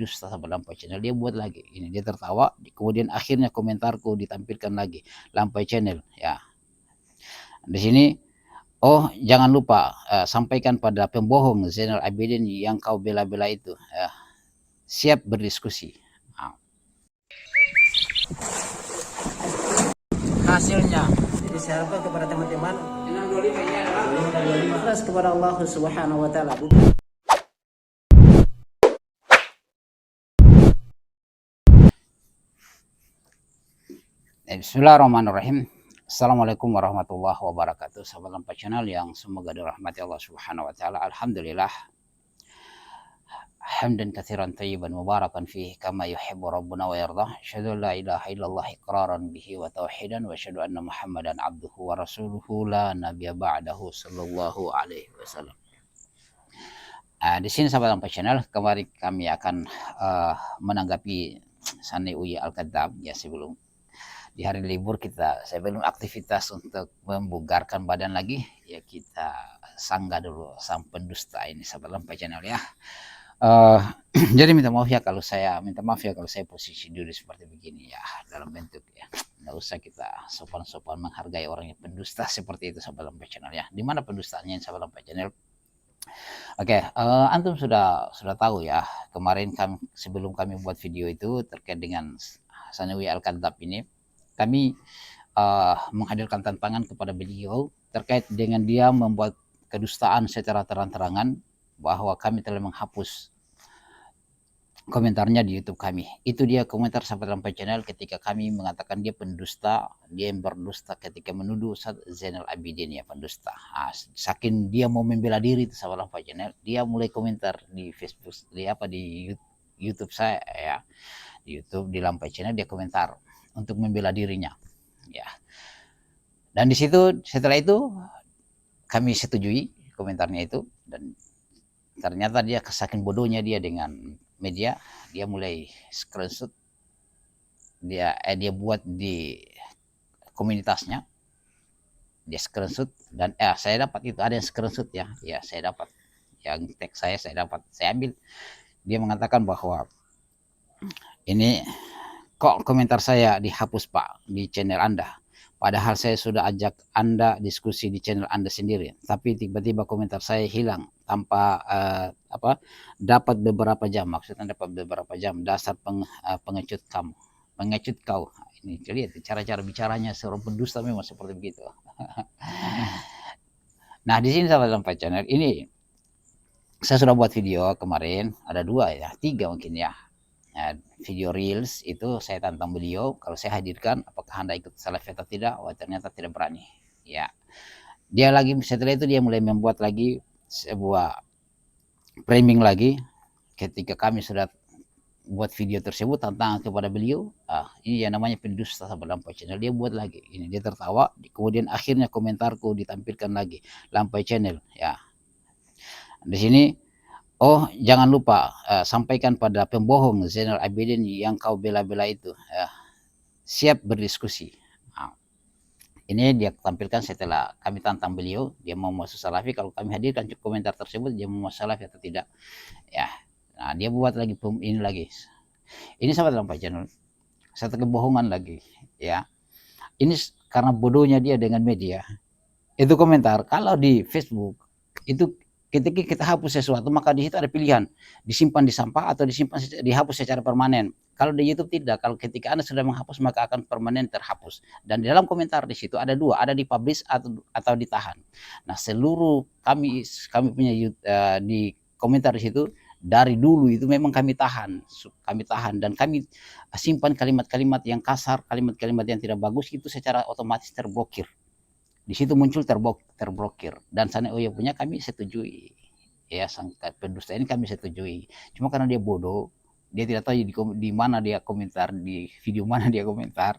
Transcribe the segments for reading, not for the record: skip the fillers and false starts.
pendusta sama Lampai Channel. Dia buat lagi ini, dia tertawa, kemudian akhirnya komentarku ditampilkan lagi, Lampai Channel ya. Di sini, oh jangan lupa sampaikan pada pembohong Zainal Abidin yang kau bela-bela itu, siap berdiskusi. Hasilnya, jadi saya harapkan kepada teman-teman 625 ikhlas kepada Allah Subhanahu wa taala. Bismillahirrahmanirrahim. Assalamualaikum warahmatullahi wabarakatuh. Sahabat Lampai Channel yang semoga dirahmati Allah Subhanahu wa taala. Alhamdulillah. Hamdan katsiran tayyiban mubarakan fihi kama yuhibbu rabbuna wa yardah. Asyhadu an la ilaha illallah iqraran bihi wa tauhidan wa asyhadu anna Muhammadan abduhu wa rasuluhu la nabiyya ba'dahu sallallahu alaihi wasallam. Di sini sahabat Lampai Channel, kemarin kami akan menanggapi Sani Uya Al-Kadzab ya. Sebelum di hari libur saya belum aktivitas untuk membugarkan badan lagi ya, kita sanggah dulu sang pendusta ini sahabat Lampai Channel ya. Jadi minta maaf ya kalau saya posisi diri seperti begini ya, dalam bentuk ya nggak usah kita sopan-sopan menghargai orang yang pendusta seperti itu sahabat Lampai Channel ya. Dimana pendustanya sahabat Lampai Channel? Oke, antum sudah tahu ya, kemarin sebelum kami buat video itu terkait dengan Sanawi Al-Kadzab ini, kami menghadirkan tantangan kepada beliau terkait dengan dia membuat kedustaan secara terang-terangan, bahwa kami telah menghapus komentarnya di YouTube kami. Itu dia komentar sahabat Lampai Channel ketika kami mengatakan dia pendusta, dia yang berdusta ketika menuduh Zainal Abidin ya pendusta. Saking dia mau membela diri itu sahabat Lampai Channel, dia mulai komentar di Facebook, di YouTube saya ya, di YouTube di Lampai Channel dia komentar untuk membela dirinya ya. Dan di situ setelah itu kami setujui komentarnya itu, dan ternyata dia saking bodohnya dia dengan media, dia mulai screenshot, dia buat di komunitasnya, dia screenshot, dan saya dapat itu, ada yang screenshot ya, saya dapat yang tag saya dapat, saya ambil. Dia mengatakan bahwa ini kok komentar saya dihapus Pak di channel Anda, padahal saya sudah ajak Anda diskusi di channel Anda sendiri, tapi tiba-tiba komentar saya hilang tanpa dapat beberapa jam, maksudnya dapat beberapa jam, dasar pengecut kau. Ini lihat cara-cara bicaranya seorang pendusta memang seperti begitu. Nah di sini sahabat Lampai Channel ini, saya sudah buat video kemarin, ada 3 mungkin ya. Video reels itu saya tantang beliau, kalau saya hadirkan apakah Anda ikut salafi atau tidak. Ternyata tidak berani ya. Dia lagi setelah itu dia mulai membuat lagi sebuah framing lagi ketika kami sudah buat video tersebut tantangan kepada beliau. Ini yang namanya pendusta sahabat Lampai Channel. Dia buat lagi ini, dia tertawa, kemudian akhirnya komentarku ditampilkan lagi, Lampai Channel ya. Di sini, oh jangan lupa sampaikan pada pembohong Zainal Abidin yang kau bela-bela itu, siap berdiskusi. Ini dia tampilkan setelah kami tantang beliau, dia mau masuk salafi. Kalau kami hadirkan komentar tersebut, dia mau masuk salafi atau tidak ya. Nah dia buat lagi ini lagi. Ini sahabat Lampai Channel, satu kebohongan lagi ya. Ini karena bodohnya dia dengan media. Itu komentar, kalau di Facebook itu ketika kita hapus sesuatu, maka di situ ada pilihan disimpan di sampah atau dihapus secara permanen. Kalau di YouTube tidak, kalau ketika Anda sudah menghapus maka akan permanen terhapus. Dan di dalam komentar di situ ada 2, ada dipublish atau ditahan. Nah seluruh kami punya di komentar di situ dari dulu itu memang kami tahan dan kami simpan kalimat-kalimat yang kasar, kalimat-kalimat yang tidak bagus, itu secara otomatis terblokir. Di situ muncul terblokir, dan Sani Uya punya kami setujui ya, sang pendusta ini kami setujui. Cuma karena dia bodoh, dia tidak tahu di mana dia komentar, di video mana dia komentar.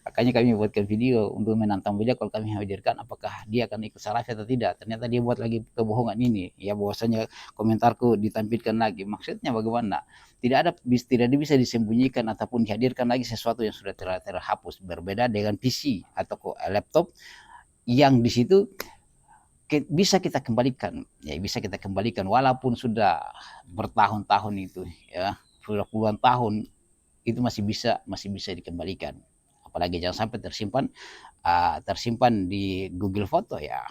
Makanya kami buatkan video untuk menantang beliau, kalau kami hadirkan apakah dia akan ikut salafi atau tidak. Ternyata dia buat lagi kebohongan ini ya, bahwasanya komentarku ditampilkan lagi. Maksudnya bagaimana? Tidak bisa disembunyikan ataupun dihadirkan lagi sesuatu yang sudah terhapus. Berbeda dengan PC atau laptop yang di situ bisa kita kembalikan ya, bisa kita kembalikan walaupun sudah bertahun-tahun itu ya, sudah puluhan tahun itu masih bisa dikembalikan. Apalagi jangan sampai tersimpan di Google Foto ya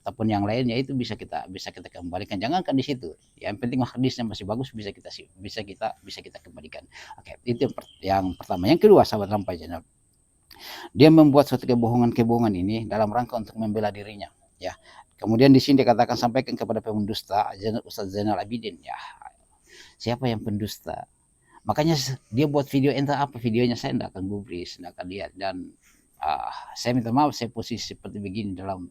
ataupun yang lainnya, itu bisa kita kembalikan. Jangankan di situ, yang penting hadisnya masih bagus, bisa kita kembalikan. Oke, itu yang pertama. Yang kedua, sahabat Lampai Channel, dia membuat suatu kebohongan ini dalam rangka untuk membela dirinya ya. Kemudian di sini dikatakan, sampaikan kepada pendusta Ustaz Zainal Abidin ya. Siapa yang pendusta? Makanya dia buat video, entah apa videonya, saya tidak akan gubris, tidak akan lihat. Dan saya minta maaf, saya posisi seperti begini dalam,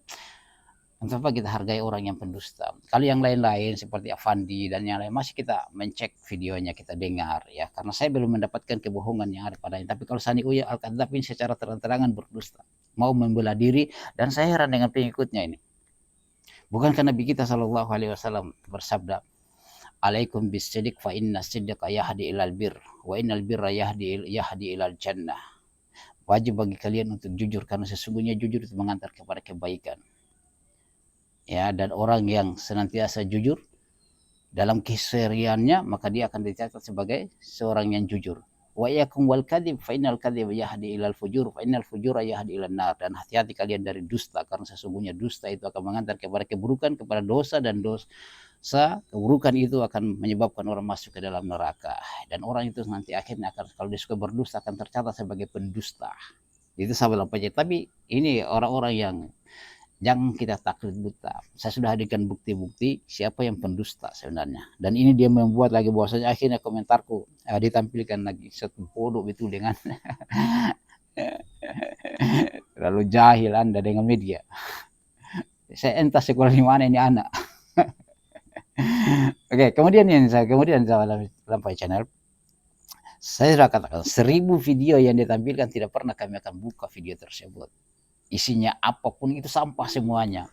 untuk apa kita hargai orang yang pendusta. Kalau yang lain-lain seperti Afandi dan yang lain, masih kita mencek videonya, kita dengar ya, karena saya belum mendapatkan kebohongan yang ada padanya. Tapi kalau Sani Uya Al-Kadzab ini secara terang-terangan berdusta, mau membela diri, dan saya heran dengan pengikutnya ini. Bukankah Nabi kita Shallallahu Alaihi Wasallam bersabda, alaikum bis-sidq fa inna sidqa yahdi ilal bir wa innal birra yahdi ilal jannah. Wajib bagi kalian untuk jujur, karena sesungguhnya jujur itu mengantar kepada kebaikan. Ya, dan orang yang senantiasa jujur dalam kesehariannya, maka dia akan dicatat sebagai seorang yang jujur. Wa yakum wal kadzib fa innal kadziba yahdi ilal fujur fa innal fujura yahdi ilan nar. Dan hati-hati kalian dari dusta, karena sesungguhnya dusta itu akan mengantar kepada keburukan, kepada dosa, dan dosa keburukan itu akan menyebabkan orang masuk ke dalam neraka. Dan orang itu nanti akhirnya akan, kalau dia suka berdusta, akan tercatat sebagai pendusta. Itu sahabat Lampai. Tapi ini orang-orang yang jangan kita taklid buta. Saya sudah hadirkan bukti-bukti siapa yang pendusta sebenarnya. Dan ini dia membuat lagi, bahwasanya akhirnya komentarku ditampilkan lagi satu bodoh itu dengan terlalu jahil Anda dengan media. Saya entah sekolah di mana ini anak. Oke, kemudian Lampai Channel, saya sudah katakan 1000 video yang ditampilkan, tidak pernah kami akan buka video tersebut. Isinya apapun itu sampah semuanya.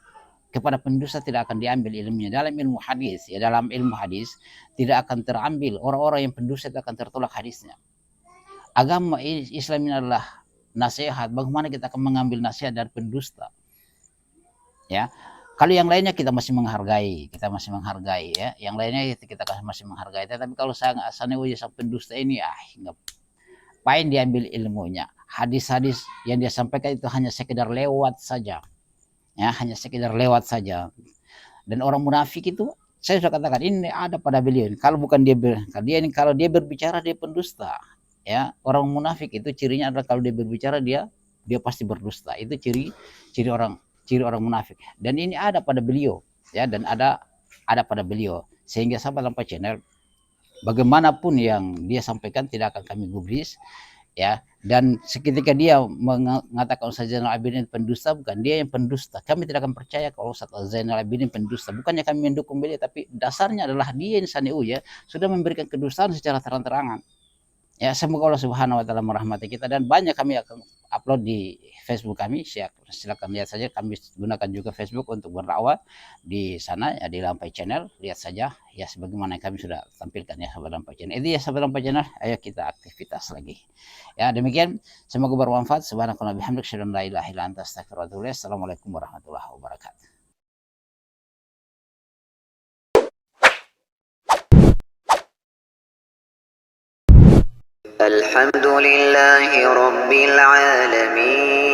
Kepada pendusta tidak akan diambil ilmunya. Dalam ilmu hadis tidak akan terambil, orang-orang yang pendusta itu akan tertolak hadisnya. Agama Islam ini adalah nasihat. Bagaimana kita akan mengambil nasihat dari pendusta? Ya, kalau yang lainnya kita masih menghargai, ya. Yang lainnya kita masih menghargai. Tapi kalau sang pendusta ini, ngapain diambil ilmunya? Hadis-hadis yang dia sampaikan itu hanya sekedar lewat saja. Ya, hanya sekedar lewat saja. Dan orang munafik itu, saya sudah katakan, ini ada pada beliau. Kalau bukan kalau dia berbicara, dia pendusta. Ya, orang munafik itu cirinya adalah kalau dia berbicara, dia pasti berdusta. Itu ciri orang munafik. Dan ini ada pada beliau, ya, dan ada pada beliau. Sehingga sahabat Lampai Channel, bagaimanapun yang dia sampaikan tidak akan kami gubris. Ya, dan seketika dia mengatakan Ustaz Zainal Abidin pendusta, bukan dia yang pendusta. Kami tidak akan percaya kalau Ustaz Zainal Abidin pendusta. Bukannya kami mendukung beliau, tapi dasarnya adalah dia Sani Uya sudah memberikan kedustaan secara terang-terangan. Ya, semoga Allah Subhanahu wa taala merahmati kita. Dan banyak kami akan upload di Facebook kami, silakan lihat saja. Kami gunakan juga Facebook untuk berdakwah di sana ya, di Lampai Channel. Lihat saja ya, sebagaimana kami sudah tampilkan ya sahabat Lampai Channel. Itu ya sahabat Lampai Channel, ayo kita aktivitas lagi. Ya, demikian, semoga bermanfaat. Subhanakallah bihamdik, asyhadu an la ilaha illa anta, astaghfiruka wa atubu ilaik. Assalamualaikum warahmatullahi wabarakatuh. الحمد لله رب العالمين.